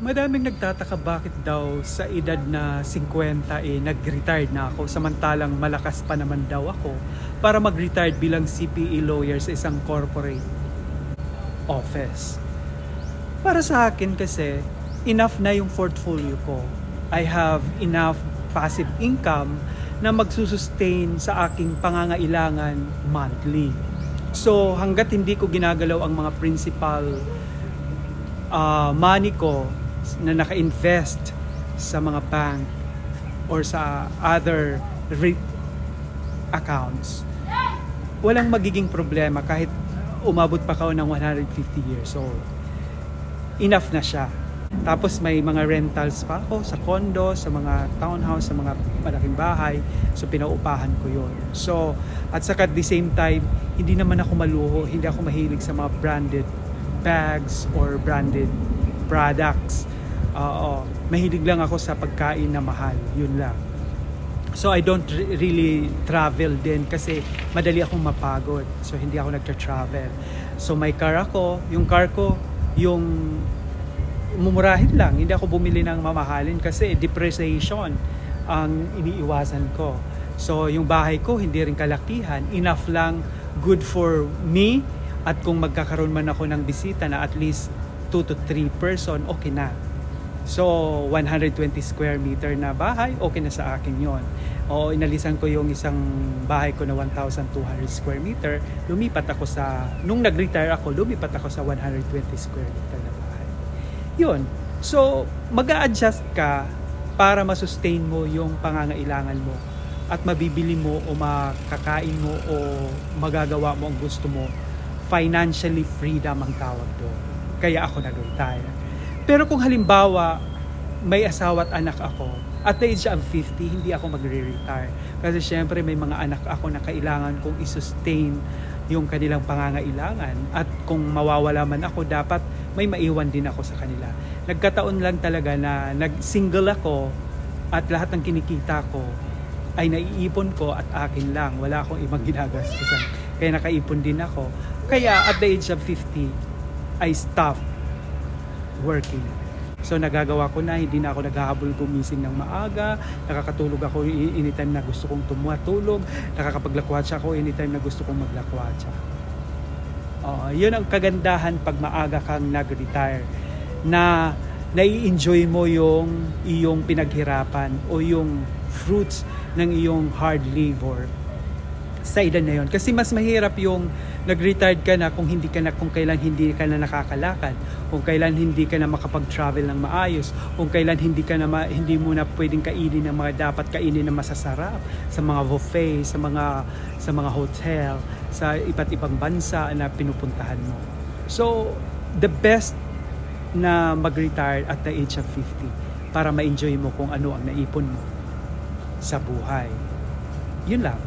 Madaming nagtataka bakit daw sa edad na 50 nag-retired na ako samantalang malakas pa naman daw ako para mag-retired bilang CPA lawyer sa isang corporate office. Para sa akin kasi, enough na yung portfolio ko. I have enough passive income na magsusustain sa aking pangangailangan monthly. So hanggat hindi ko ginagalaw ang mga principal money ko na naka-invest sa mga bank or sa other REIT accounts, walang magiging problema kahit umabot pa ako ng 150 years old. Enough na siya. Tapos may mga rentals pa ako sa condo, sa mga townhouse, sa mga malaking bahay. So pinaupahan ko yun. So at saka at the same time, hindi naman ako maluho, hindi ako mahilig sa mga branded bags or branded products. Mahilig lang ako sa pagkain na mahal, yun lang. So I don't really travel din kasi madali akong mapagod. So hindi ako nagtra-travel. So may car ako, yung car ko, yung mumurahin lang, hindi ako bumili ng mamahalin kasi depreciation ang iniiwasan ko. So yung bahay ko hindi rin kalakihan, enough lang, good for me, at kung magkakaroon man ako ng bisita na at least 2 to 3 person, okay na. So 120 square meter na bahay, okay na sa akin yon. O inalisan ko yung isang bahay ko na 1,200 square meter, lumipat ako sa, nung nag-retire ako, lumipat ako sa 120 square meter na bahay. Yun. So mag-a-adjust ka para masustain mo yung pangangailangan mo at mabibili mo o makakain mo o magagawa mo ang gusto mo. Financially freedom ang tawag doon. Kaya ako nag-retire. Pero kung halimbawa may asawa at anak ako, at the age of 50, hindi ako magre-retire. Kasi syempre may mga anak ako na kailangan kong i-sustain yung kanilang pangangailangan. At kung mawawala man ako, dapat may maiwan din ako sa kanila. Nagkataon lang talaga na nag-single ako at lahat ng kinikita ko ay naiipon ko at akin lang. Wala akong ibang ginagastusan. Kaya nakaipon din ako. Kaya at the age of 50, I stopped working. So nagagawa ko na, hindi na ako naghahabol gumising ng maaga, nakakatulog ako anytime na gusto kong tumatulog, nakakapaglakwatsa ako anytime na gusto kong maglakwatsa. Yun ang kagandahan pag maaga kang nag-retire, na nai-enjoy mo yung iyong pinaghirapan o yung fruits ng iyong hard labor sa edad na yun. Kasi mas mahirap yung nag-retired ka na kung kailan hindi ka na nakakalakad, kung kailan hindi ka na makapag-travel ng maayos, kung kailan hindi mo na pwedeng kainin ng mga dapat kainin na masasarap sa mga buffet, sa mga hotel, sa iba't ibang bansa na pinupuntahan mo. So, the best na mag-retire at the age of 50 para ma-enjoy mo kung ano ang naipon mo sa buhay. Yun lang.